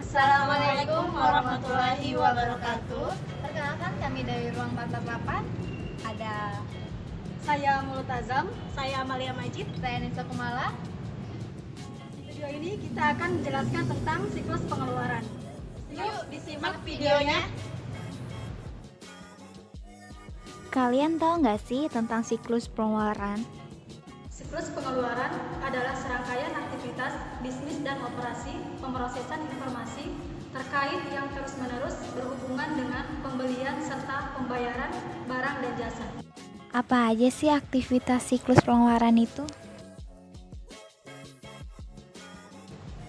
Assalamualaikum warahmatullahi wabarakatuh. Perkenalkan, kami dari Ruang 448. Ada Saya Multazam. Saya Amalia Majid. saya Nisa Kumala. Di video ini kita akan menjelaskan tentang siklus pengeluaran. Yuk disimak videonya. Kalian tahu nggak sih tentang siklus pengeluaran? Siklus pengeluaran adalah serangkaian aktivitas bisnis dan operasi pemrosesan informasi terkait yang terus-menerus berhubungan dengan pembelian serta pembayaran barang dan jasa. Apa aja sih aktivitas siklus pengeluaran itu?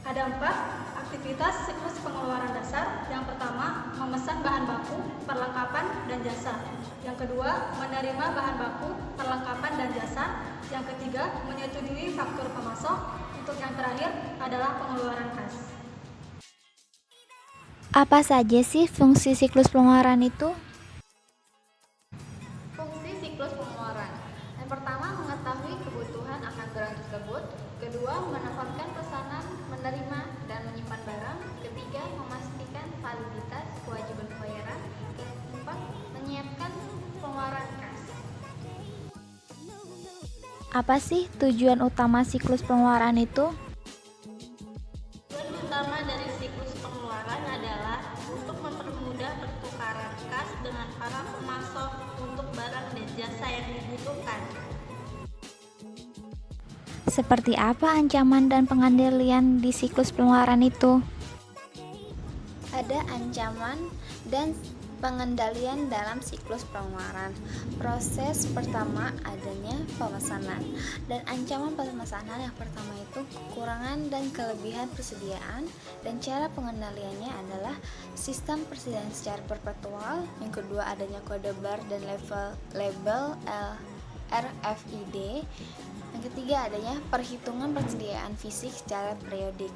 Ada 4 aktivitas siklus pengeluaran dasar. Yang pertama, memesan bahan baku, perlengkapan, dan jasa. Yang kedua, menerima bahan baku, perlengkapan, dan jasa. Yang ketiga, menyetujui faktur pemasok. Untuk yang terakhir adalah pengeluaran kas. Apa saja sih fungsi siklus pengeluaran itu? Fungsi siklus pengeluaran. Yang pertama, mengetahui kebutuhan akan barang tersebut. Kedua, menempatkan pesanan, menerima dan menyimpan barang. Ketiga, memastikan validitas kewajiban pembayaran. Keempat, menyiapkan pengeluaran kas. Apa sih tujuan utama siklus pengeluaran itu? Tujuan utama dari siklus pengeluaran adalah untuk mempermudah pertukaran kas dengan para pemasok untuk barang dan jasa yang dibutuhkan. Seperti apa ancaman dan pengendalian di siklus pengeluaran itu? Ada ancaman dan pengendalian dalam siklus pengeluaran. Proses pertama adanya pemesanan. Dan ancaman pemesanan yang pertama itu kekurangan dan kelebihan persediaan, dan cara pengendaliannya adalah sistem persediaan secara perpetual. Yang kedua adanya kode bar dan label RFID. Yang ketiga adanya perhitungan persediaan fisik secara periodik.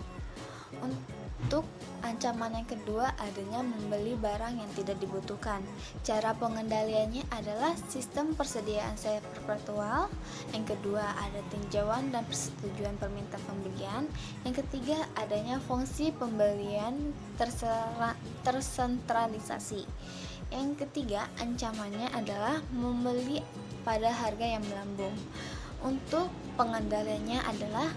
Untuk ancaman yang kedua adanya membeli barang yang tidak dibutuhkan. Cara pengendaliannya adalah sistem persediaan secara perpetual. Yang kedua ada tinjauan dan persetujuan permintaan pembelian. Yang ketiga adanya fungsi pembelian tersentralisasi. Yang ketiga ancamannya adalah membeli pada harga yang melambung. Untuk pengendaliannya adalah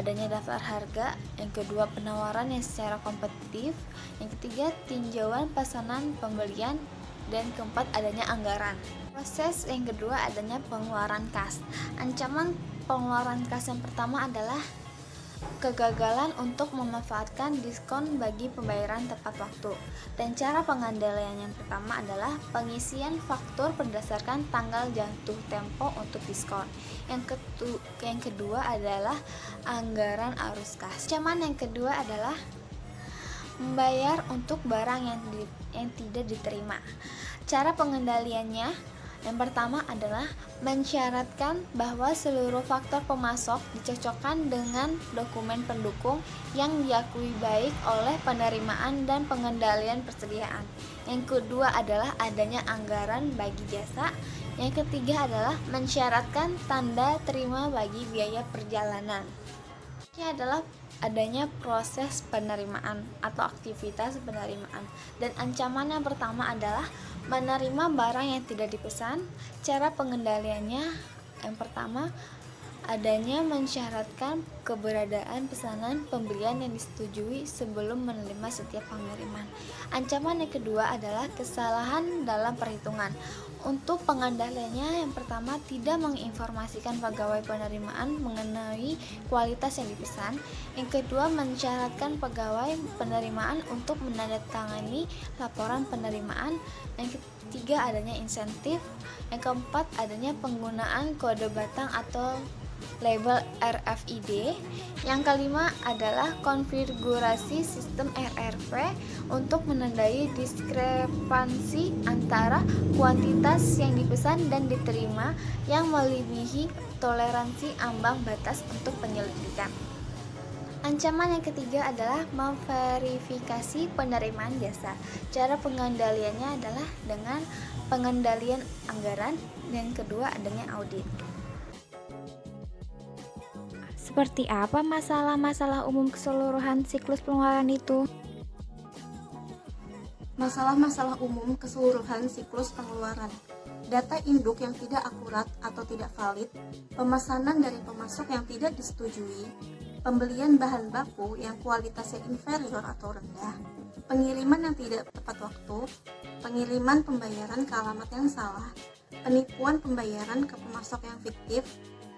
adanya daftar harga. Yang kedua penawaran yang secara kompetitif. Yang ketiga tinjauan pesanan pembelian. Dan keempat adanya anggaran. Proses yang kedua adanya pengeluaran kas. Ancaman pengeluaran kas yang pertama adalah kegagalan untuk memanfaatkan diskon bagi pembayaran tepat waktu. Dan cara pengendalian yang pertama adalah pengisian faktur berdasarkan tanggal jatuh tempo untuk diskon. Yang kedua adalah anggaran arus kas. Ancaman yang kedua adalah membayar untuk barang yang tidak diterima. Cara pengendaliannya yang pertama adalah mensyaratkan bahwa seluruh faktor pemasok dicocokkan dengan dokumen pendukung yang diakui baik oleh penerimaan dan pengendalian persediaan. Yang kedua adalah adanya anggaran bagi jasa. Yang ketiga adalah mensyaratkan tanda terima bagi biaya perjalanan. Ini adalah adanya proses penerimaan atau aktivitas penerimaan. Dan ancaman yang pertama adalah menerima barang yang tidak dipesan. Cara pengendaliannya yang pertama adanya mensyaratkan keberadaan pesanan pembelian yang disetujui sebelum menerima setiap pengiriman. Ancaman yang kedua adalah kesalahan dalam perhitungan. Untuk pengendaliannya yang pertama tidak menginformasikan pegawai penerimaan mengenai kualitas yang dipesan. Yang kedua mensyaratkan pegawai penerimaan untuk menandatangani laporan penerimaan. Yang ketiga adanya insentif. Yang keempat adanya penggunaan kode batang atau label RFID. Yang kelima adalah konfigurasi sistem RRP untuk menandai diskrepansi antara kuantitas yang dipesan dan diterima yang melebihi toleransi ambang batas untuk penyelidikan. Ancaman yang ketiga adalah memverifikasi penerimaan jasa. Cara pengendaliannya adalah dengan pengendalian anggaran. Dan kedua adanya audit. Seperti apa masalah-masalah umum keseluruhan siklus pengeluaran itu? Masalah-masalah umum keseluruhan siklus pengeluaran, data induk yang tidak akurat atau tidak valid, pemesanan dari pemasok yang tidak disetujui, pembelian bahan baku yang kualitasnya inferior atau rendah, pengiriman yang tidak tepat waktu, pengiriman pembayaran ke alamat yang salah, penipuan pembayaran ke pemasok yang fiktif,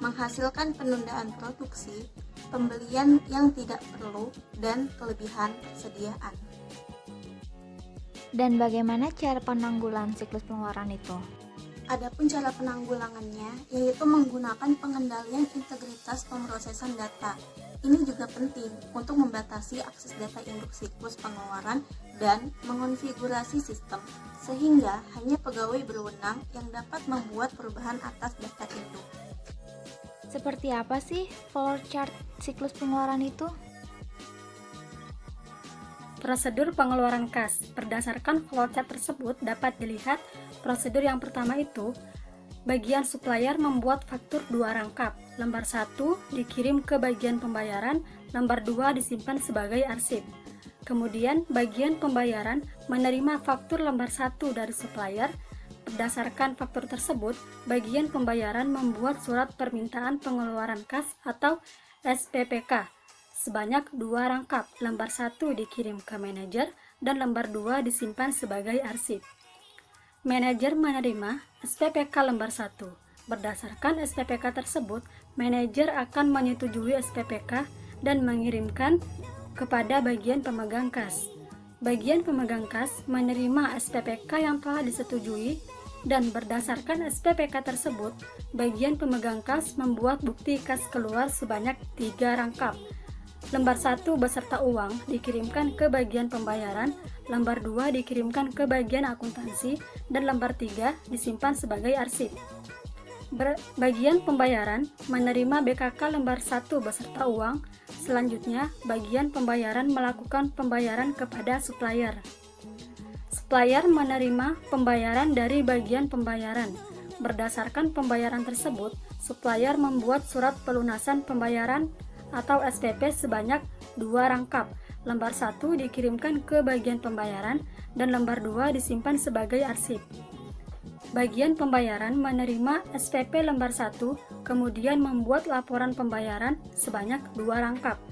menghasilkan penundaan produksi, pembelian yang tidak perlu, dan kelebihan persediaan. Dan bagaimana cara penanggulan siklus pengeluaran itu? Adapun cara penanggulangannya yaitu menggunakan pengendalian integritas pemrosesan data. Ini juga penting untuk membatasi akses data induk siklus pengeluaran dan mengonfigurasi sistem sehingga hanya pegawai berwenang yang dapat membuat perubahan atas data induk. Seperti apa sih flowchart siklus pengeluaran itu? Prosedur pengeluaran kas. Berdasarkan flowchart tersebut dapat dilihat prosedur yang pertama itu, bagian supplier membuat faktur 2 rangkap. Lembar 1 dikirim ke bagian pembayaran, lembar 2 disimpan sebagai arsip. Kemudian bagian pembayaran menerima faktur lembar 1 dari supplier. Berdasarkan faktur tersebut, bagian pembayaran membuat surat permintaan pengeluaran kas atau SPPK sebanyak 2 rangkap. Lembar 1 dikirim ke manajer dan lembar 2 disimpan sebagai arsip. Manajer menerima SPPK lembar 1. Berdasarkan SPPK tersebut, manajer akan menyetujui SPPK dan mengirimkan kepada bagian pemegang kas. Bagian pemegang kas menerima SPPK yang telah disetujui dan berdasarkan SPPK tersebut, bagian pemegang kas membuat bukti kas keluar sebanyak 3 rangkap. Lembar 1 beserta uang dikirimkan ke bagian pembayaran, lembar 2 dikirimkan ke bagian akuntansi, dan lembar 3 disimpan sebagai arsip. Bagian pembayaran menerima BKK lembar 1 beserta uang. Selanjutnya, bagian pembayaran melakukan pembayaran kepada supplier. Supplier menerima pembayaran dari bagian pembayaran. Berdasarkan pembayaran tersebut, supplier membuat surat pelunasan pembayaran atau SPP sebanyak 2 rangkap. Lembar 1 dikirimkan ke bagian pembayaran dan lembar 2 disimpan sebagai arsip. Bagian pembayaran menerima SPP lembar 1, kemudian membuat laporan pembayaran sebanyak 2 rangkap.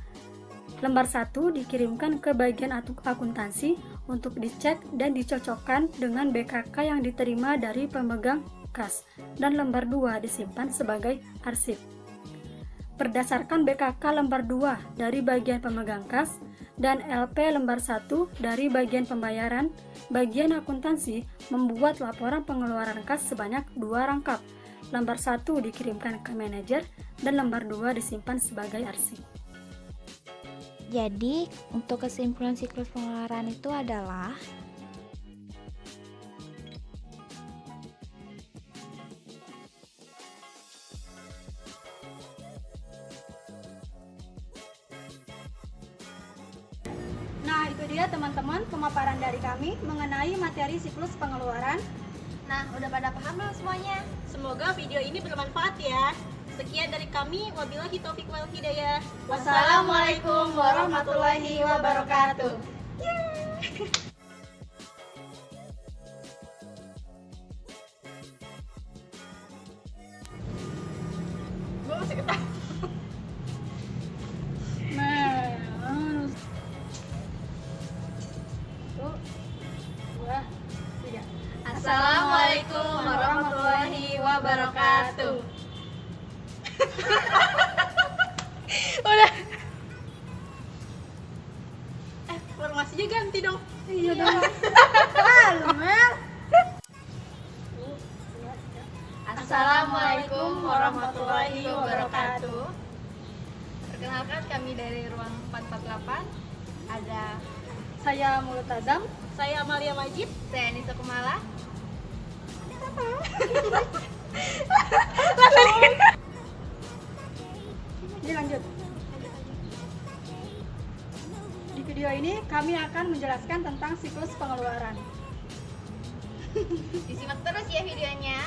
Lembar 1 dikirimkan ke bagian akuntansi untuk dicek dan dicocokkan dengan BKK yang diterima dari pemegang kas, dan lembar 2 disimpan sebagai arsip. Berdasarkan BKK lembar 2 dari bagian pemegang kas dan LP lembar 1 dari bagian pembayaran, bagian akuntansi membuat laporan pengeluaran kas sebanyak 2 rangkap. Lembar 1 dikirimkan ke manajer dan lembar 2 disimpan sebagai arsip. Jadi, untuk kesimpulan siklus pengeluaran itu adalah Nah, itu dia teman-teman pemaparan dari kami mengenai materi siklus pengeluaran. Nah, udah pada paham belum semuanya? Semoga video ini bermanfaat ya. Sekian dari kami, wabillahi taufiq wal hidayah. Wassalamualaikum warahmatullahi wabarakatuh. Gue masih ketawa. Assalamualaikum warahmatullahi wabarakatuh. Udah. Formasinya ganti dong. Iya dong. Assalamualaikum warahmatullahi wabarakatuh. Perkenalkan kami dari ruang 448. Ada Saya Multazam. Saya Amalia Majid. saya Nisa Kumala. Jadi lanjut. Di video ini kami akan menjelaskan tentang siklus pengeluaran. Disimak terus ya videonya.